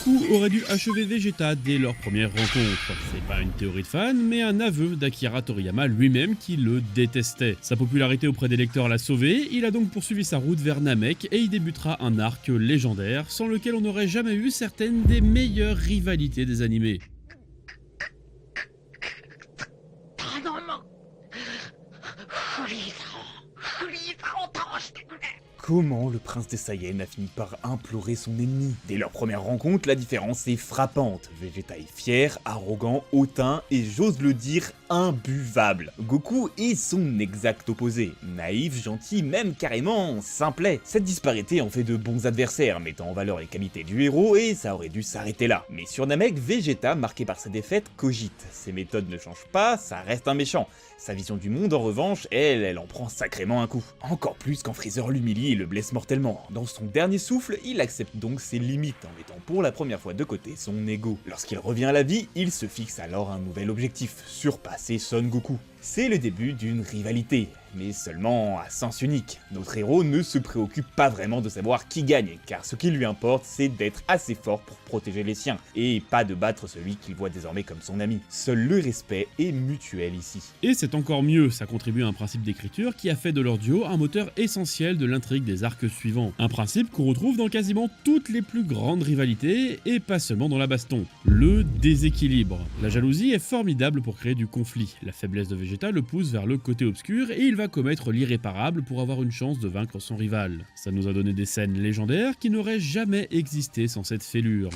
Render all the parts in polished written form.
Goku aurait dû achever Vegeta dès leur première rencontre. C'est pas une théorie de fan, mais un aveu d'Akira Toriyama lui-même qui le détestait. Sa popularité auprès des lecteurs l'a sauvé, il a donc poursuivi sa route vers Namek et y débutera un arc légendaire sans lequel on n'aurait jamais eu certaines des meilleures rivalités des animés. Comment le prince des Saiyans a fini par implorer son ennemi? Dès leur première rencontre, la différence est frappante. Vegeta est fier, arrogant, hautain et j'ose le dire, imbuvable. Goku est son exact opposé. Naïf, gentil, même carrément simplet. Cette disparité en fait de bons adversaires, mettant en valeur les qualités du héros et ça aurait dû s'arrêter là. Mais sur Namek, Vegeta, marqué par sa défaite, cogite. Ses méthodes ne changent pas, ça reste un méchant. Sa vision du monde, en revanche, elle en prend sacrément un coup. Encore plus quand Freezer l'humilie et le blesse mortellement. Dans son dernier souffle, il accepte donc ses limites en mettant pour la première fois de côté son ego. Lorsqu'il revient à la vie, il se fixe alors un nouvel objectif, surpasser Son Goku. C'est le début d'une rivalité, mais seulement à sens unique. Notre héros ne se préoccupe pas vraiment de savoir qui gagne, car ce qui lui importe, c'est d'être assez fort pour protéger les siens, et pas de battre celui qu'il voit désormais comme son ami. Seul le respect est mutuel ici. Et c'est encore mieux, ça contribue à un principe d'écriture qui a fait de leur duo un moteur essentiel de l'intrigue des arcs suivants. Un principe qu'on retrouve dans quasiment toutes les plus grandes rivalités, et pas seulement dans la baston. Le déséquilibre. La jalousie est formidable pour créer du conflit. La faiblesse de Vegeta le pousse vers le côté obscur et il va commettre l'irréparable pour avoir une chance de vaincre son rival. Ça nous a donné des scènes légendaires qui n'auraient jamais existé sans cette fêlure.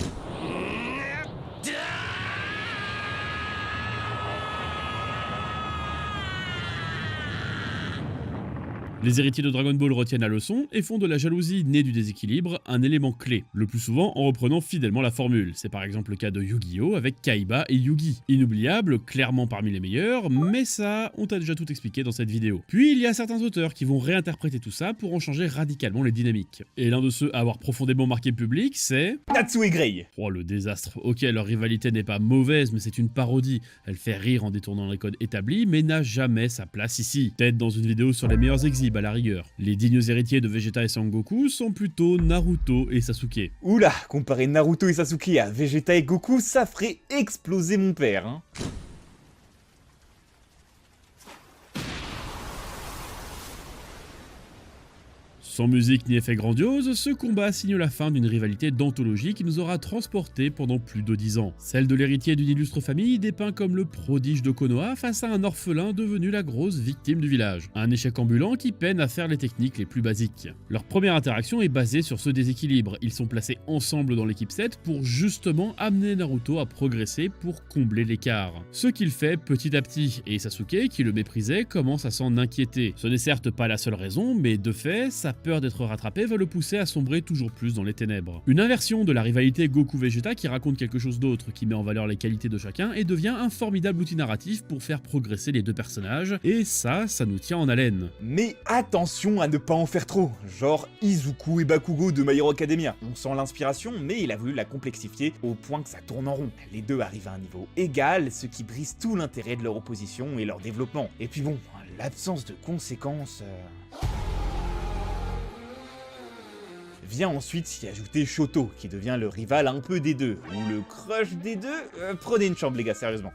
Les héritiers de Dragon Ball retiennent la leçon et font de la jalousie née du déséquilibre un élément clé, le plus souvent en reprenant fidèlement la formule. C'est par exemple le cas de Yu-Gi-Oh avec Kaiba et Yugi. Inoubliable, clairement parmi les meilleurs, mais ça, on t'a déjà tout expliqué dans cette vidéo. Puis il y a certains auteurs qui vont réinterpréter tout ça pour en changer radicalement les dynamiques. Et l'un de ceux à avoir profondément marqué le public, c'est... Natsu et Grey. Oh le désastre. Ok, leur rivalité n'est pas mauvaise, mais c'est une parodie. Elle fait rire en détournant les codes établis, mais n'a jamais sa place ici. Peut-être dans une vidéo sur les meilleurs exhibs à la rigueur. Les dignes héritiers de Vegeta et Sangoku sont plutôt Naruto et Sasuke. Oula, comparer Naruto et Sasuke à Vegeta et Goku, ça ferait exploser mon père, hein. Sans musique ni effet grandiose, ce combat signe la fin d'une rivalité d'anthologie qui nous aura transportés pendant plus de 10 ans. Celle de l'héritier d'une illustre famille dépeint comme le prodige de Konoha face à un orphelin devenu la grosse victime du village. Un échec ambulant qui peine à faire les techniques les plus basiques. Leur première interaction est basée sur ce déséquilibre. Ils sont placés ensemble dans l'équipe 7 pour justement amener Naruto à progresser pour combler l'écart. Ce qu'il fait petit à petit, et Sasuke, qui le méprisait, commence à s'en inquiéter. Ce n'est certes pas la seule raison, mais de fait, sa peur d'être rattrapé va le pousser à sombrer toujours plus dans les ténèbres. Une inversion de la rivalité Goku-Vegeta qui raconte quelque chose d'autre, qui met en valeur les qualités de chacun et devient un formidable outil narratif pour faire progresser les deux personnages, et ça nous tient en haleine. Mais attention à ne pas en faire trop, genre Izuku et Bakugo de My Hero Academia. On sent l'inspiration, mais il a voulu la complexifier au point que ça tourne en rond. Les deux arrivent à un niveau égal, ce qui brise tout l'intérêt de leur opposition et leur développement. Et puis bon, l'absence de conséquences... Vient ensuite s'y ajouter Shoto, qui devient le rival un peu des deux, ou le crush des deux. Prenez une chambre les gars, sérieusement.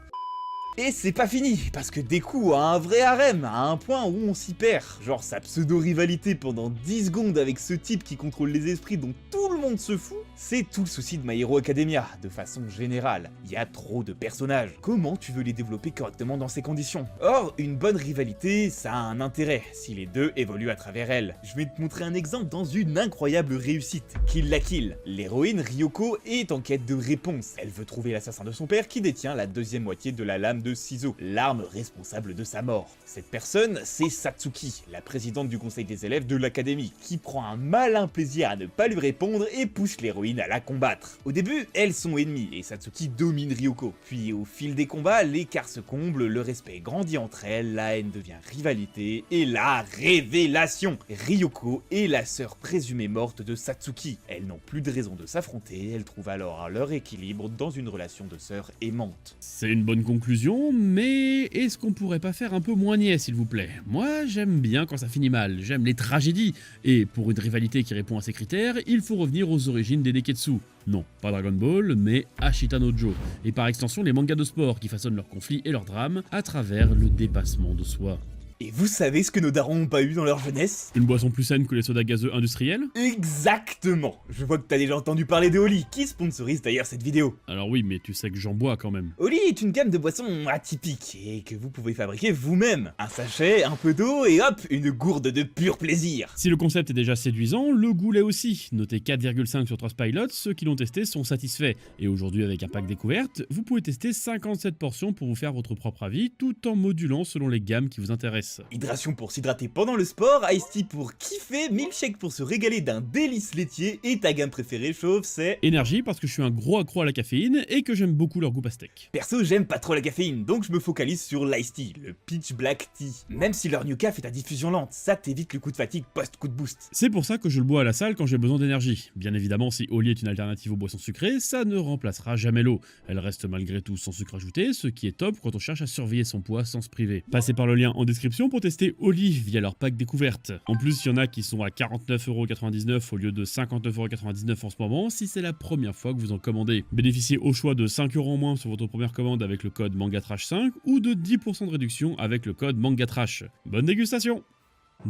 Et c'est pas fini, parce que Deku a un vrai harem, à un point où on s'y perd. Genre sa pseudo-rivalité pendant 10 secondes avec ce type qui contrôle les esprits dont tout le monde se fout, c'est tout le souci de My Hero Academia, de façon générale. Il y a trop de personnages. Comment tu veux les développer correctement dans ces conditions? Or, une bonne rivalité, ça a un intérêt, si les deux évoluent à travers elle. Je vais te montrer un exemple dans une incroyable réussite. Kill la Kill. L'héroïne Ryoko est en quête de réponse. Elle veut trouver l'assassin de son père qui détient la deuxième moitié de la lame de ciseaux, l'arme responsable de sa mort. Cette personne, c'est Satsuki, la présidente du conseil des élèves de l'académie, qui prend un malin plaisir à ne pas lui répondre et pousse l'héroïne à la combattre. Au début, elles sont ennemies et Satsuki domine Ryoko. Puis au fil des combats, l'écart se comble, le respect grandit entre elles, la haine devient rivalité et la révélation. Ryoko est la sœur présumée morte de Satsuki. Elles n'ont plus de raison de s'affronter, elles trouvent alors leur équilibre dans une relation de sœurs aimantes. C'est une bonne conclusion, mais est-ce qu'on pourrait pas faire un peu moins niais s'il vous plaît? Moi j'aime bien quand ça finit mal, j'aime les tragédies, et pour une rivalité qui répond à ces critères, il faut revenir aux origines des des Neketsu. Non, pas Dragon Ball, mais Ashita no Joe, et par extension les mangas de sport qui façonnent leurs conflits et leurs drames à travers le dépassement de soi. Et vous savez ce que nos darons n'ont pas eu dans leur jeunesse? Une boisson plus saine que les sodas gazeux industriels? Exactement. Je vois que t'as déjà entendu parler de Oli, qui sponsorise d'ailleurs cette vidéo. Alors oui, mais tu sais que j'en bois quand même. Oli est une gamme de boissons atypiques et que vous pouvez fabriquer vous-même. Un sachet, un peu d'eau et hop, une gourde de pur plaisir. Si le concept est déjà séduisant, le goût l'est aussi. Notez 4,5 sur Trustpilot, ceux qui l'ont testé sont satisfaits. Et aujourd'hui avec un pack découverte, vous pouvez tester 57 portions pour vous faire votre propre avis, tout en modulant selon les gammes qui vous intéressent. Hydration pour s'hydrater pendant le sport, Ice Tea pour kiffer, milkshake pour se régaler d'un délice laitier et ta gamme préférée chauve c'est... Énergie parce que je suis un gros accro à la caféine et que j'aime beaucoup leur goût pastèque. Perso j'aime pas trop la caféine, donc je me focalise sur l'Ice Tea, le Peach Black Tea. Même si leur New Caf est à diffusion lente, ça t'évite le coup de fatigue post-coup de boost. C'est pour ça que je le bois à la salle quand j'ai besoin d'énergie. Bien évidemment, si Oli est une alternative aux boissons sucrées, ça ne remplacera jamais l'eau. Elle reste malgré tout sans sucre ajouté, ce qui est top quand on cherche à surveiller son poids sans se priver. Passez par le lien en description pour tester Oli via leur pack découverte. En plus, il y en a qui sont à 49,99€ au lieu de 59,99€ en ce moment si c'est la première fois que vous en commandez. Bénéficiez au choix de 5€ en moins sur votre première commande avec le code MangaTrash5 ou de 10% de réduction avec le code MangaTrash. Bonne dégustation!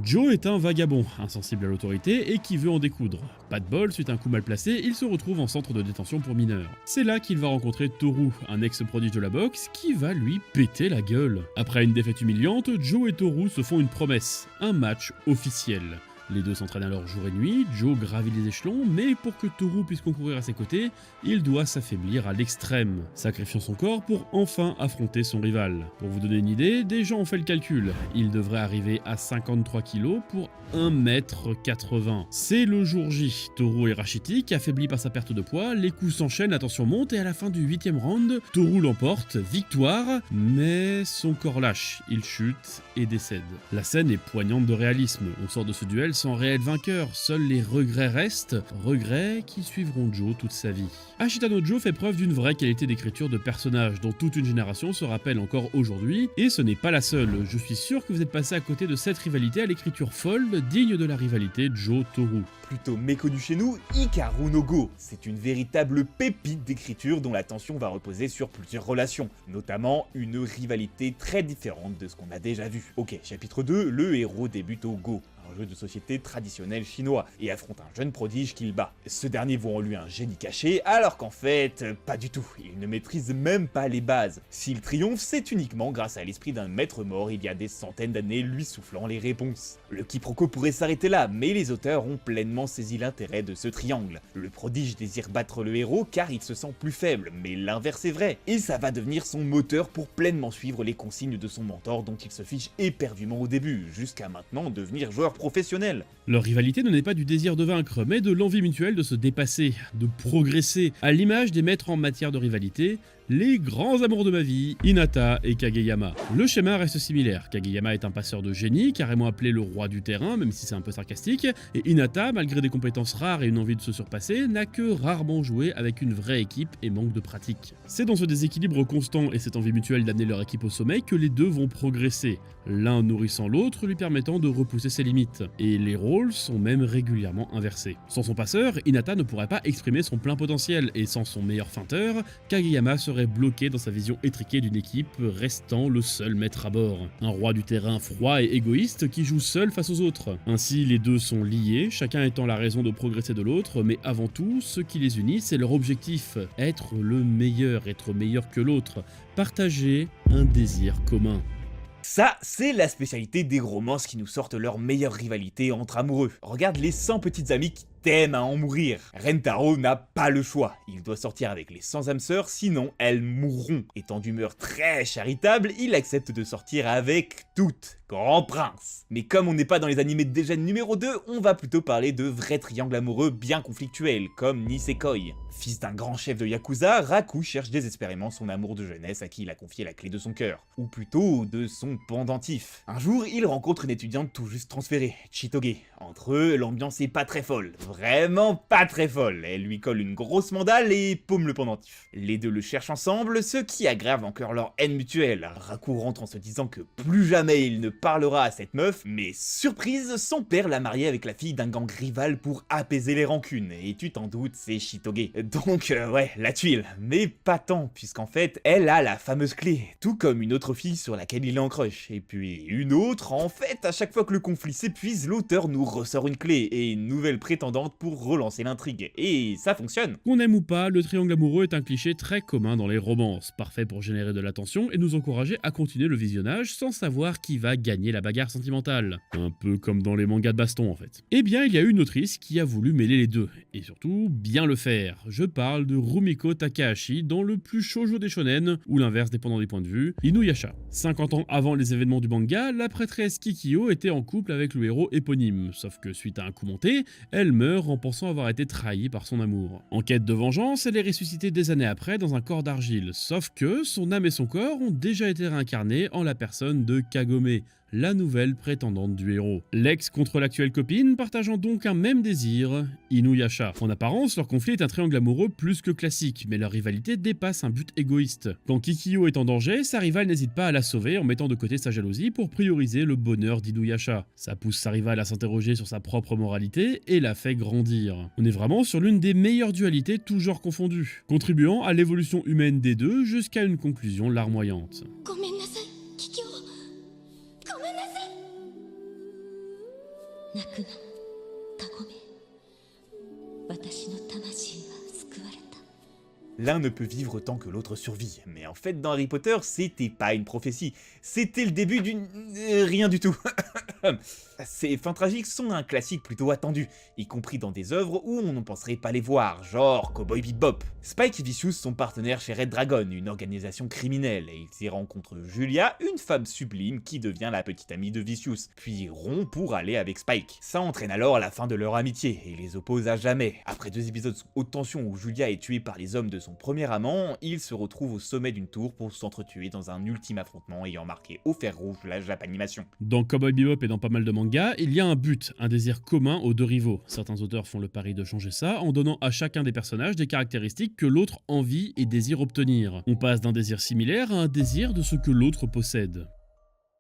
Joe est un vagabond, insensible à l'autorité et qui veut en découdre. Pas de bol, suite à un coup mal placé, il se retrouve en centre de détention pour mineurs. C'est là qu'il va rencontrer Toru, un ex-prodige de la boxe, qui va lui péter la gueule. Après une défaite humiliante, Joe et Toru se font une promesse, un match officiel. Les deux s'entraînent alors jour et nuit, Joe gravit les échelons, mais pour que Toru puisse concourir à ses côtés, il doit s'affaiblir à l'extrême, sacrifiant son corps pour enfin affronter son rival. Pour vous donner une idée, des gens ont fait le calcul, il devrait arriver à 53 kg pour 1m80. C'est le jour J, Toru est rachitique, affaibli par sa perte de poids, les coups s'enchaînent, la tension monte et à la fin du 8ème round, Toru l'emporte, victoire, mais son corps lâche, il chute et décède. La scène est poignante de réalisme, on sort de ce duel sans réel vainqueur, seuls les regrets restent, regrets qui suivront Joe toute sa vie. Ashita no Joe fait preuve d'une vraie qualité d'écriture de personnage dont toute une génération se rappelle encore aujourd'hui, et ce n'est pas la seule, je suis sûr que vous êtes passé à côté de cette rivalité à l'écriture folle, digne de la rivalité Joe-Toru. Plutôt méconnu chez nous, Hikaru no Go. C'est une véritable pépite d'écriture dont la tension va reposer sur plusieurs relations, notamment une rivalité très différente de ce qu'on a déjà vu. Ok, chapitre 2, le héros débute au Go, un jeu de société traditionnel chinois, et affronte un jeune prodige qu'il bat. Ce dernier voit en lui un génie caché, alors qu'en fait, pas du tout, il ne maîtrise même pas les bases. S'il triomphe, c'est uniquement grâce à l'esprit d'un maître mort il y a des centaines d'années lui soufflant les réponses. Le quiproquo pourrait s'arrêter là, mais les auteurs ont pleinement saisi l'intérêt de ce triangle. Le prodige désire battre le héros car il se sent plus faible, mais l'inverse est vrai, et ça va devenir son moteur pour pleinement suivre les consignes de son mentor dont il se fiche éperdument au début, jusqu'à maintenant devenir joueur professionnel. Leur rivalité ne naît pas du désir de vaincre, mais de l'envie mutuelle de se dépasser, de progresser, à l'image des maîtres en matière de rivalité, les grands amours de ma vie, Hinata et Kageyama. Le schéma reste similaire, Kageyama est un passeur de génie, carrément appelé le roi du terrain, même si c'est un peu sarcastique, et Hinata, malgré des compétences rares et une envie de se surpasser, n'a que rarement joué avec une vraie équipe et manque de pratique. C'est dans ce déséquilibre constant et cette envie mutuelle d'amener leur équipe au sommet que les deux vont progresser, l'un nourrissant l'autre, lui permettant de repousser ses limites, et les rôles sont même régulièrement inversés. Sans son passeur, Hinata ne pourrait pas exprimer son plein potentiel, et sans son meilleur feinteur, Kageyama serait bloqué dans sa vision étriquée d'une équipe, restant le seul maître à bord. Un roi du terrain froid et égoïste qui joue seul face aux autres. Ainsi, les deux sont liés, chacun étant la raison de progresser de l'autre, mais avant tout, ce qui les unit, c'est leur objectif, être meilleur que l'autre, partager un désir commun. Ça, c'est la spécialité des romances qui nous sortent leur meilleure rivalité entre amoureux. Regarde les 100 petites amies qui t'aiment à en mourir. Rentaro n'a pas le choix, il doit sortir avec les 100 âmes sœurs, sinon elles mourront. Étant d'humeur très charitable, il accepte de sortir avec toutes. Grand prince. Mais comme on n'est pas dans les animés de Degen numéro 2, on va plutôt parler de vrais triangles amoureux bien conflictuels, comme Nisekoi. Fils d'un grand chef de Yakuza, Raku cherche désespérément son amour de jeunesse à qui il a confié la clé de son cœur. Ou plutôt, de son pendentif. Un jour, il rencontre une étudiante tout juste transférée, Chitoge. Entre eux, l'ambiance est pas très folle. vraiment pas très folle. Elle lui colle une grosse mandale et paume le pendentif. Les deux le cherchent ensemble, ce qui aggrave encore leur haine mutuelle. Raku rentre en se disant que plus jamais il ne parlera à cette meuf, mais surprise, son père l'a mariée avec la fille d'un gang rival pour apaiser les rancunes, et tu t'en doutes, c'est Shitoge. Donc ouais, la tuile, mais pas tant, puisqu'en fait, elle a la fameuse clé, tout comme une autre fille sur laquelle il est en crush, et puis une autre, en fait, à chaque fois que le conflit s'épuise, l'auteur nous ressort une clé, et une nouvelle prétendante pour relancer l'intrigue, et ça fonctionne. Qu'on aime ou pas, le triangle amoureux est un cliché très commun dans les romances, parfait pour générer de l'attention et nous encourager à continuer le visionnage sans savoir qui va gagner la bagarre sentimentale. Un peu comme dans les mangas de baston en fait. Eh bien, il y a une autrice qui a voulu mêler les deux, et surtout bien le faire. Je parle de Rumiko Takahashi dans le plus shoujo des shonen, ou l'inverse dépendant des points de vue, Inuyasha. 50 ans avant les événements du manga, la prêtresse Kikyo était en couple avec le héros éponyme, sauf que suite à un coup monté, elle meurt en pensant avoir été trahie par son amour. En quête de vengeance, elle est ressuscitée des années après dans un corps d'argile, sauf que son âme et son corps ont déjà été réincarnés en la personne de Kagome, la nouvelle prétendante du héros. L'ex contre l'actuelle copine partageant donc un même désir, Inuyasha. En apparence, leur conflit est un triangle amoureux plus que classique, mais leur rivalité dépasse un but égoïste. Quand Kikyo est en danger, sa rivale n'hésite pas à la sauver en mettant de côté sa jalousie pour prioriser le bonheur d'Inuyasha. Ça pousse sa rivale à s'interroger sur sa propre moralité et la fait grandir. On est vraiment sur l'une des meilleures dualités tous genres confondus, contribuant à l'évolution humaine des deux jusqu'à une conclusion larmoyante. ごめんなさい、キキオ。ごめんなさい。泣くな、カゴメ。私の魂は救われた。 L'un ne peut vivre tant que l'autre survit, mais en fait dans Harry Potter, c'était pas une prophétie, c'était le début d'une... rien du tout. Ces fins tragiques sont un classique plutôt attendu, y compris dans des œuvres où on ne penserait pas les voir, genre Cowboy Bebop. Spike et Vicious sont partenaires chez Red Dragon, une organisation criminelle, et ils y rencontrent Julia, une femme sublime qui devient la petite amie de Vicious, puis rompt pour aller avec Spike. Ça entraîne alors la fin de leur amitié, et les oppose à jamais. Après 2 épisodes haute tension où Julia est tuée par les hommes de son premier amant, ils se retrouvent au sommet d'une tour pour s'entretuer dans un ultime affrontement ayant marqué au fer rouge la Japanimation. Dans Cowboy Bebop et dans pas mal de mangas, il y a un but, un désir commun aux deux rivaux. Certains auteurs font le pari de changer ça en donnant à chacun des personnages des caractéristiques que l'autre envie et désire obtenir. On passe d'un désir similaire à un désir de ce que l'autre possède.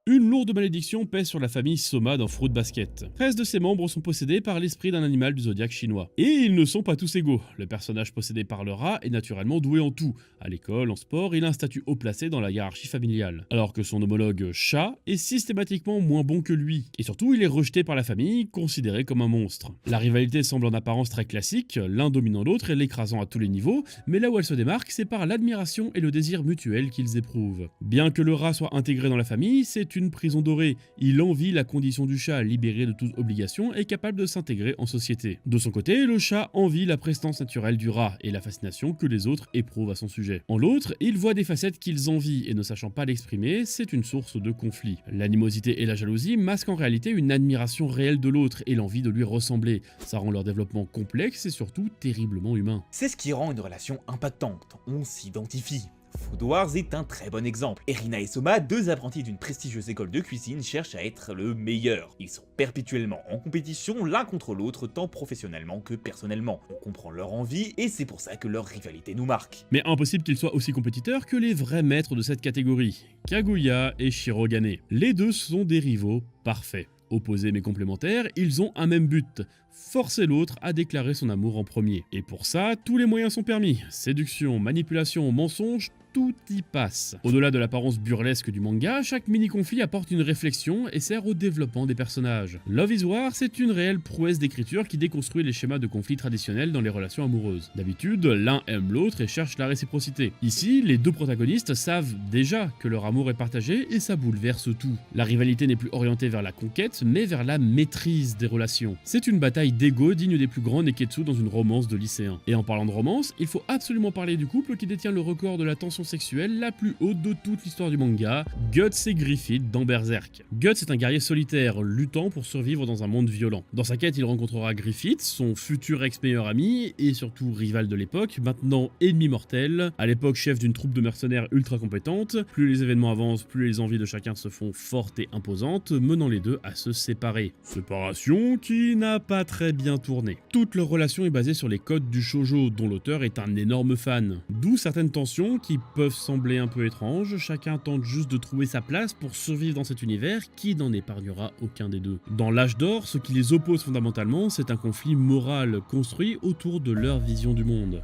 Une lourde malédiction pèse sur la famille Soma dans Fruit Basket. 13 de ses membres sont possédés par l'esprit d'un animal du zodiaque chinois. Et ils ne sont pas tous égaux. Le personnage possédé par le rat est naturellement doué en tout. À l'école, en sport, il a un statut haut placé dans la hiérarchie familiale. Alors que son homologue chat est systématiquement moins bon que lui. Et surtout, il est rejeté par la famille, considéré comme un monstre. La rivalité semble en apparence très classique, l'un dominant l'autre et l'écrasant à tous les niveaux, mais là où elle se démarque, c'est par l'admiration et le désir mutuel qu'ils éprouvent. Bien que le rat soit intégré dans la famille, c'est une prison dorée. Il envie la condition du chat, libéré de toute obligation et capable de s'intégrer en société. De son côté, le chat envie la prestance naturelle du rat et la fascination que les autres éprouvent à son sujet. En l'autre, il voit des facettes qu'ils envient et ne sachant pas l'exprimer, c'est une source de conflit. L'animosité et la jalousie masquent en réalité une admiration réelle de l'autre et l'envie de lui ressembler. Ça rend leur développement complexe et surtout terriblement humain. C'est ce qui rend une relation impactante, on s'identifie. Food Wars est un très bon exemple. Erina et Soma, 2 apprentis d'une prestigieuse école de cuisine, cherchent à être le meilleur. Ils sont perpétuellement en compétition l'un contre l'autre, tant professionnellement que personnellement. On comprend leur envie et c'est pour ça que leur rivalité nous marque. Mais impossible qu'ils soient aussi compétiteurs que les vrais maîtres de cette catégorie, Kaguya et Shirogane. Les deux sont des rivaux parfaits. Opposés mais complémentaires, ils ont un même but, forcer l'autre à déclarer son amour en premier. Et pour ça, tous les moyens sont permis. Séduction, manipulation, mensonge, tout y passe. Au-delà de l'apparence burlesque du manga, chaque mini-conflit apporte une réflexion et sert au développement des personnages. Love is War, c'est une réelle prouesse d'écriture qui déconstruit les schémas de conflits traditionnels dans les relations amoureuses. D'habitude, l'un aime l'autre et cherche la réciprocité. Ici, les deux protagonistes savent déjà que leur amour est partagé et ça bouleverse tout. La rivalité n'est plus orientée vers la conquête, mais vers la maîtrise des relations. C'est une bataille d'ego digne des plus grands neketsu dans une romance de lycéen. Et en parlant de romance, il faut absolument parler du couple qui détient le record de la tension tension sexuelle la plus haute de toute l'histoire du manga, Guts et Griffith dans Berserk. Guts est un guerrier solitaire, luttant pour survivre dans un monde violent. Dans sa quête, il rencontrera Griffith, son futur ex-meilleur ami, et surtout rival de l'époque, maintenant ennemi mortel, à l'époque chef d'une troupe de mercenaires ultra compétente. Plus les événements avancent, plus les envies de chacun se font fortes et imposantes, menant les deux à se séparer. Séparation qui n'a pas très bien tourné. Toute leur relation est basée sur les codes du shoujo, dont l'auteur est un énorme fan. D'où certaines tensions qui peuvent sembler un peu étranges, chacun tente juste de trouver sa place pour survivre dans cet univers qui n'en épargnera aucun des deux. Dans l'âge d'or, ce qui les oppose fondamentalement, c'est un conflit moral construit autour de leur vision du monde.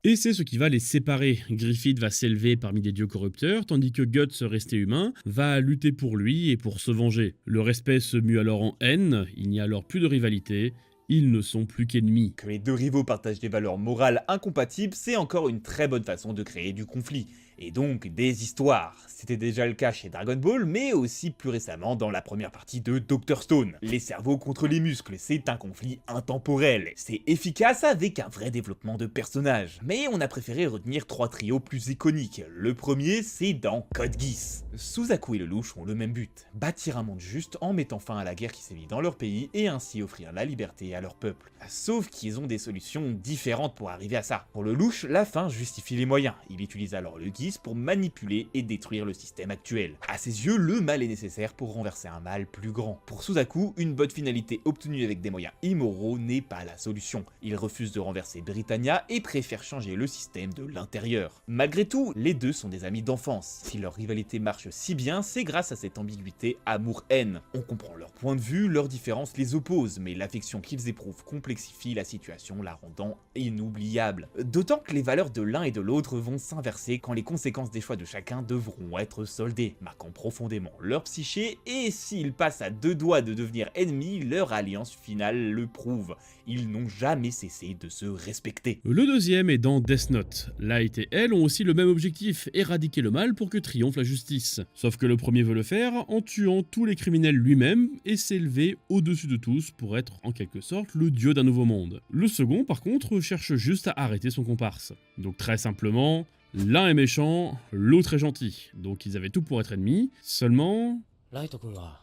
Et c'est ce qui va les séparer. Griffith va s'élever parmi des dieux corrupteurs, tandis que Guts, resté humain, va lutter pour lui et pour se venger. Le respect se mue alors en haine, il n'y a alors plus de rivalité, ils ne sont plus qu'ennemis. Que les deux rivaux partagent des valeurs morales incompatibles, c'est encore une très bonne façon de créer du conflit. Et donc des histoires. C'était déjà le cas chez Dragon Ball, mais aussi plus récemment dans la première partie de Dr Stone. Les cerveaux contre les muscles, c'est un conflit intemporel. C'est efficace avec un vrai développement de personnages. Mais on a préféré retenir 3 trios plus iconiques. Le premier, c'est dans Code Geass. Suzaku et Lelouch ont le même but, bâtir un monde juste en mettant fin à la guerre qui sévit dans leur pays et ainsi offrir la liberté à leur peuple. Sauf qu'ils ont des solutions différentes pour arriver à ça. Pour Lelouch, la fin justifie les moyens. Il utilise alors le Geass pour manipuler et détruire le système actuel. À ses yeux, le mal est nécessaire pour renverser un mal plus grand. Pour Suzaku, une bonne finalité obtenue avec des moyens immoraux n'est pas la solution. Il refuse de renverser Britannia et préfère changer le système de l'intérieur. Malgré tout, les deux sont des amis d'enfance. Si leur rivalité marche si bien, c'est grâce à cette ambiguïté amour-haine. On comprend leur point de vue, leurs différences les opposent, mais l'affection qu'ils éprouvent complexifie la situation, la rendant inoubliable. D'autant que les valeurs de l'un et de l'autre vont s'inverser quand les conséquences des choix de chacun devront être soldées, marquant profondément leur psyché, et s'ils passent à 2 doigts de devenir ennemis, leur alliance finale le prouve. Ils n'ont jamais cessé de se respecter. Le deuxième est dans Death Note. Light et elle ont aussi le même objectif, éradiquer le mal pour que triomphe la justice. Sauf que le premier veut le faire en tuant tous les criminels lui-même et s'élever au-dessus de tous pour être en quelque sorte le dieu d'un nouveau monde. Le second par contre cherche juste à arrêter son comparse. Donc très simplement, l'un est méchant, l'autre est gentil. Donc ils avaient tout pour être ennemis, seulement... Light-kun wa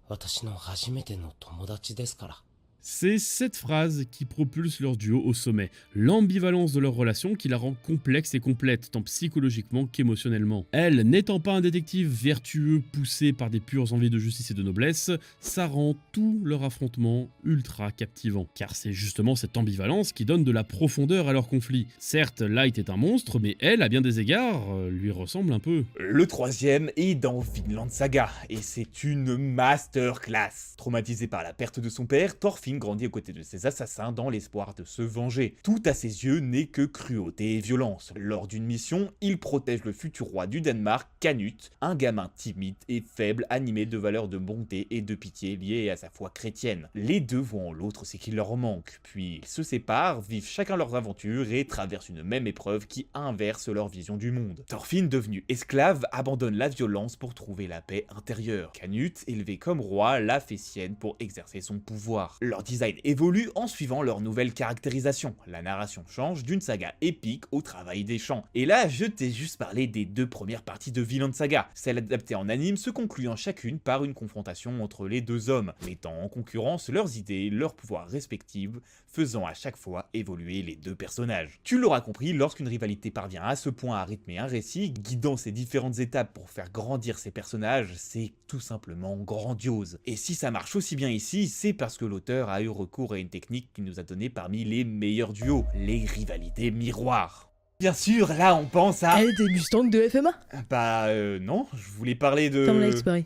watashi no hajimete no tomodachi desu kara. C'est cette phrase qui propulse leur duo au sommet, l'ambivalence de leur relation qui la rend complexe et complète, tant psychologiquement qu'émotionnellement. Elle, n'étant pas un détective vertueux poussé par des pures envies de justice et de noblesse, ça rend tout leur affrontement ultra captivant. Car c'est justement cette ambivalence qui donne de la profondeur à leur conflit. Certes, Light est un monstre, mais elle, à bien des égards, lui ressemble un peu. Le troisième est dans Vinland Saga, et c'est une masterclass. Traumatisé par la perte de son père, Thorfinn grandit aux côtés de ses assassins dans l'espoir de se venger. Tout à ses yeux n'est que cruauté et violence. Lors d'une mission, il protège le futur roi du Danemark, Canute, un gamin timide et faible animé de valeurs de bonté et de pitié liées à sa foi chrétienne. Les deux voient en l'autre ce qui leur manque, puis ils se séparent, vivent chacun leurs aventures et traversent une même épreuve qui inverse leur vision du monde. Thorfinn, devenu esclave, abandonne la violence pour trouver la paix intérieure. Canute, élevé comme roi, la fait sienne pour exercer son pouvoir. Leur design évolue en suivant leur nouvelle caractérisation. La narration change d'une saga épique au travail des chants. Et là, je t'ai juste parlé des 2 premières parties de Vinland Saga. Celle adaptée en anime se concluant chacune par une confrontation entre les 2 hommes, mettant en concurrence leurs idées, leurs pouvoirs respectifs, faisant à chaque fois évoluer les 2 personnages. Tu l'auras compris, lorsqu'une rivalité parvient à ce point à rythmer un récit, guidant ses différentes étapes pour faire grandir ses personnages, c'est tout simplement grandiose. Et si ça marche aussi bien ici, c'est parce que l'auteur a eu recours à une technique qui nous a donné parmi les meilleurs duos, les rivalités miroirs. Bien sûr, là on pense à... Elle des Mustangs de FMA. Bah non, je voulais parler de... Comme l'expéri.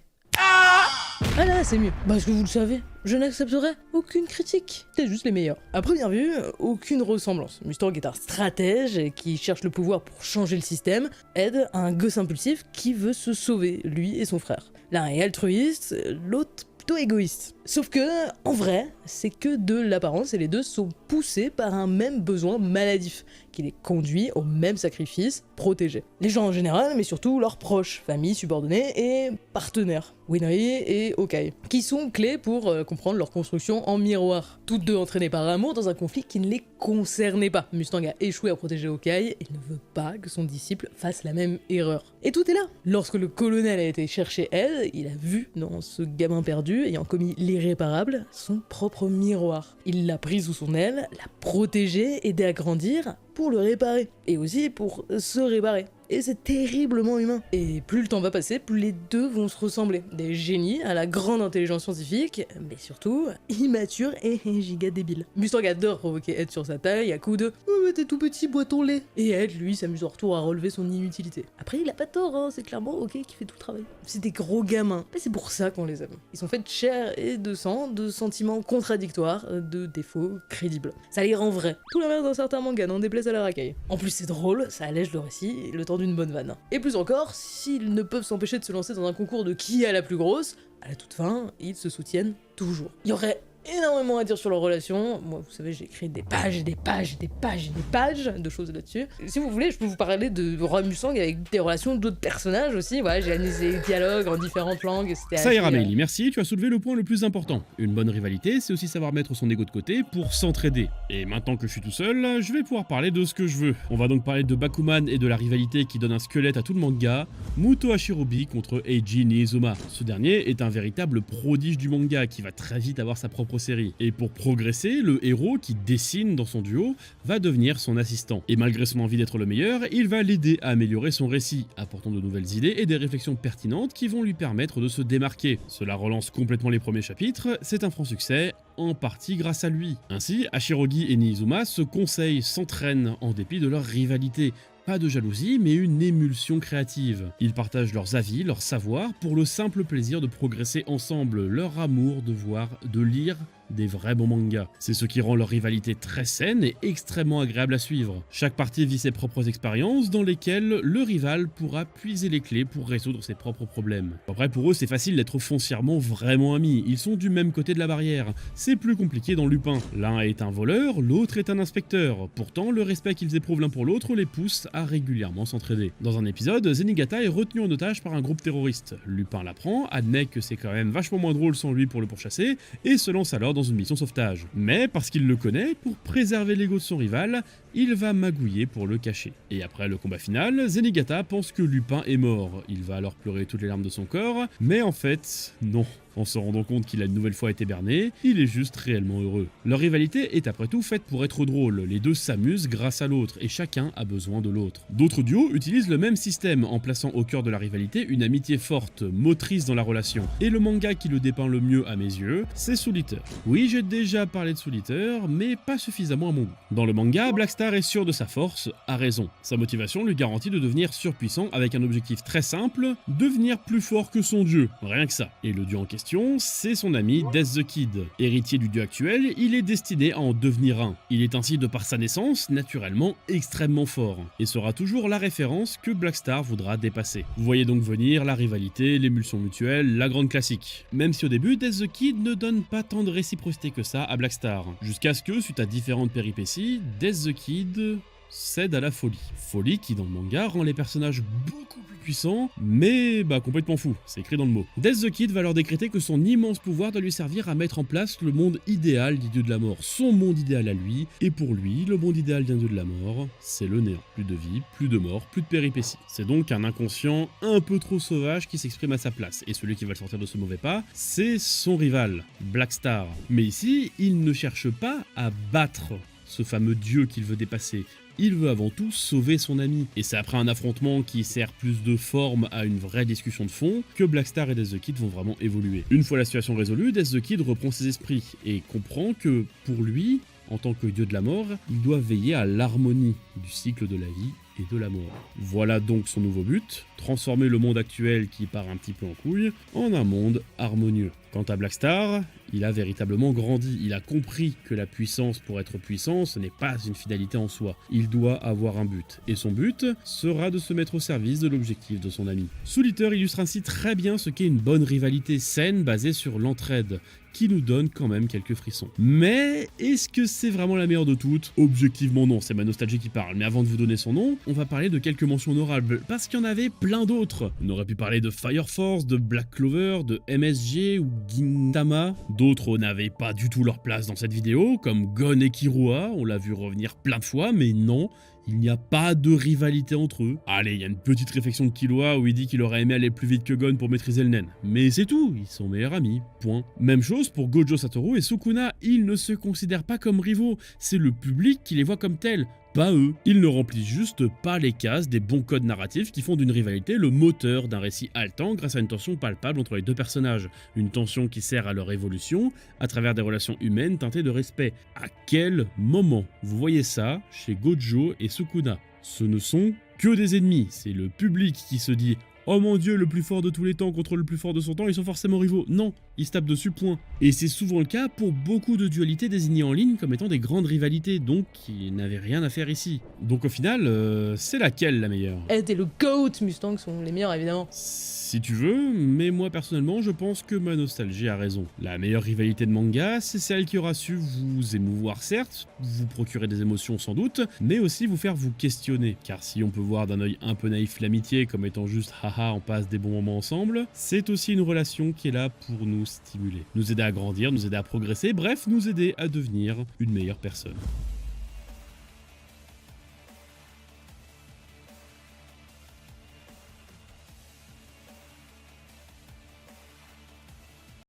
Ah là, c'est mieux. Parce que vous le savez, je n'accepterai aucune critique. C'est juste les meilleurs. À première vue, aucune ressemblance. Mustang est un stratège qui cherche le pouvoir pour changer le système. Ed, un gosse impulsif qui veut se sauver, lui et son frère. L'un est altruiste, l'autre plutôt égoïste. Sauf que, en vrai, c'est que de l'apparence et les deux sont poussés par un même besoin maladif qui les conduit au même sacrifice, protéger. Les gens en général, mais surtout leurs proches, familles, subordonnés et partenaires, Winry et Hawkeye, qui sont clés pour comprendre leur construction en miroir. Toutes deux entraînées par amour dans un conflit qui ne les concernait pas. Mustang a échoué à protéger Hawkeye et ne veut pas que son disciple fasse la même erreur. Et tout est là. Lorsque le colonel a été chercher elle, il a vu dans ce gamin perdu, ayant commis l'irréparable, son propre miroir. Il l'a pris sous son aile, l'a protégé, aidé à grandir, pour le réparer, et aussi pour se réparer. Et c'est terriblement humain. Et plus le temps va passer, plus les deux vont se ressembler. Des génies à la grande intelligence scientifique, mais surtout immatures et giga débiles. Mustang adore provoquer Ed sur sa taille à coups de « Oh mais t'es tout petit, bois ton lait !» Et Ed, lui, s'amuse en retour à relever son inutilité. Après, il a pas tort, hein, c'est clairement OK qui fait tout le travail. C'est des gros gamins, mais c'est pour ça qu'on les aime. Ils sont faits de chair et de sang, de sentiments contradictoires, de défauts crédibles. Ça les rend vrais. Tout l'inverse d'un certain manga, n'en déplaise à la racaille. En plus, c'est drôle, ça allège le récit, et le temps d'une bonne vanne. Et plus encore, s'ils ne peuvent s'empêcher de se lancer dans un concours de qui a la plus grosse, à la toute fin, ils se soutiennent toujours. Il y aurait énormément à dire sur leur relation. Moi, vous savez, j'ai écrit des pages et des pages et des pages et des pages de choses là-dessus. Si vous voulez, je peux vous parler de Roi Mustang avec des relations d'autres personnages aussi. Voilà, j'ai analysé les dialogues en différentes langues. Ça ira, Meili, merci, tu as soulevé le point le plus important. Une bonne rivalité, c'est aussi savoir mettre son ego de côté pour s'entraider. Et maintenant que je suis tout seul, je vais pouvoir parler de ce que je veux. On va donc parler de Bakuman et de la rivalité qui donne un squelette à tout le manga, Muto Hashirobi contre Eiji Niizuma. Ce dernier est un véritable prodige du manga qui va très vite avoir sa propre série. Et pour progresser, le héros qui dessine dans son duo va devenir son assistant. Et malgré son envie d'être le meilleur, il va l'aider à améliorer son récit, apportant de nouvelles idées et des réflexions pertinentes qui vont lui permettre de se démarquer. Cela relance complètement les premiers chapitres, c'est un franc succès, en partie grâce à lui. Ainsi, Hashirogi et Niizuma se conseillent, s'entraînent en dépit de leur rivalité. Pas de jalousie, mais une émulsion créative. Ils partagent leurs avis, leurs savoirs, pour le simple plaisir de progresser ensemble, leur amour de voir, de lire des vrais bons mangas. C'est ce qui rend leur rivalité très saine et extrêmement agréable à suivre. Chaque partie vit ses propres expériences dans lesquelles le rival pourra puiser les clés pour résoudre ses propres problèmes. Après, pour eux, c'est facile d'être foncièrement vraiment amis. Ils sont du même côté de la barrière. C'est plus compliqué dans Lupin. L'un est un voleur, l'autre est un inspecteur. Pourtant, le respect qu'ils éprouvent l'un pour l'autre les pousse à régulièrement s'entraider. Dans un épisode, Zenigata est retenu en otage par un groupe terroriste. Lupin l'apprend, admet que c'est quand même vachement moins drôle sans lui pour le pourchasser, et se lance alors dans une mission sauvetage. Mais parce qu'il le connaît, pour préserver l'ego de son rival, il va magouiller pour le cacher. Et après le combat final, Zenigata pense que Lupin est mort. Il va alors pleurer toutes les larmes de son corps, mais en fait, non. En se rendant compte qu'il a une nouvelle fois été berné, il est juste réellement heureux. Leur rivalité est après tout faite pour être drôle, les deux s'amusent grâce à l'autre, et chacun a besoin de l'autre. D'autres duos utilisent le même système, en plaçant au cœur de la rivalité une amitié forte, motrice dans la relation. Et le manga qui le dépeint le mieux à mes yeux, c'est Soul Eater. Oui, j'ai déjà parlé de Soul Eater, mais pas suffisamment à mon goût. Dans le manga, Blackstar est sûr de sa force, a raison. Sa motivation lui garantit de devenir surpuissant avec un objectif très simple, devenir plus fort que son dieu, rien que ça. Et le dieu en question, c'est son ami Death the Kid. Héritier du dieu actuel, il est destiné à en devenir un. Il est ainsi de par sa naissance, naturellement extrêmement fort, et sera toujours la référence que Blackstar voudra dépasser. Vous voyez donc venir la rivalité, l'émulsion mutuelle, la grande classique. Même si au début, Death the Kid ne donne pas tant de réciprocité que ça à Blackstar, jusqu'à ce que, suite à différentes péripéties, Death the Kid cède à la folie. Folie qui, dans le manga, rend les personnages beaucoup plus puissants, mais complètement fous, c'est écrit dans le mot. Death the Kid va leur décréter que son immense pouvoir doit lui servir à mettre en place le monde idéal du dieu de la mort, son monde idéal à lui, et pour lui, le monde idéal d'un dieu de la mort, c'est le néant. Plus de vie, plus de mort, plus de péripéties. C'est donc un inconscient un peu trop sauvage qui s'exprime à sa place, et celui qui va le sortir de ce mauvais pas, c'est son rival, Blackstar. Mais ici, il ne cherche pas à battre ce fameux dieu qu'il veut dépasser. Il veut avant tout sauver son ami. Et c'est après un affrontement qui sert plus de forme à une vraie discussion de fond que Blackstar et Death the Kid vont vraiment évoluer. Une fois la situation résolue, Death the Kid reprend ses esprits et comprend que, pour lui, en tant que dieu de la mort, il doit veiller à l'harmonie du cycle de la vie et de la mort. Voilà donc son nouveau but, transformer le monde actuel qui part un petit peu en couille en un monde harmonieux. Quant à Blackstar, il a véritablement grandi, il a compris que la puissance pour être puissant, ce n'est pas une finalité en soi. Il doit avoir un but, et son but sera de se mettre au service de l'objectif de son ami. Soul Eater illustre ainsi très bien ce qu'est une bonne rivalité saine basée sur l'entraide, qui nous donne quand même quelques frissons. Mais est-ce que c'est vraiment la meilleure de toutes? Objectivement non, c'est ma nostalgie qui parle, mais avant de vous donner son nom, on va parler de quelques mentions honorables, parce qu'il y en avait plein d'autres. On aurait pu parler de Fire Force, de Black Clover, de MSG ou Gintama. D'autres n'avaient pas du tout leur place dans cette vidéo, comme Gon et Killua, on l'a vu revenir plein de fois, mais non, il n'y a pas de rivalité entre eux. Allez, il y a une petite réflexion de Killua où il dit qu'il aurait aimé aller plus vite que Gon pour maîtriser le nen. Mais c'est tout, ils sont meilleurs amis, point. Même chose pour Gojo Satoru et Sukuna, ils ne se considèrent pas comme rivaux, c'est le public qui les voit comme tels. Pas eux. Ils ne remplissent juste pas les cases des bons codes narratifs qui font d'une rivalité le moteur d'un récit haletant grâce à une tension palpable entre les deux personnages. Une tension qui sert à leur évolution à travers des relations humaines teintées de respect. À quel moment vous voyez ça chez Gojo et Sukuna? Ce ne sont que des ennemis, c'est le public qui se dit « Oh mon dieu, le plus fort de tous les temps contre le plus fort de son temps, ils sont forcément rivaux. » Non, ils se tapent dessus, point. Et c'est souvent le cas pour beaucoup de dualités désignées en ligne comme étant des grandes rivalités, donc qui n'avaient rien à faire ici. Donc au final, c'est laquelle la meilleure? Ed et le GOAT Mustang sont les meilleurs évidemment. Si tu veux, mais moi personnellement je pense que ma nostalgie a raison. La meilleure rivalité de manga, c'est celle qui aura su vous émouvoir certes, vous procurer des émotions sans doute, mais aussi vous faire vous questionner. Car si on peut voir d'un œil un peu naïf l'amitié comme étant juste haha on passe des bons moments ensemble, c'est aussi une relation qui est là pour nous stimuler, nous aider à grandir, nous aider à progresser, bref nous aider à devenir une meilleure personne.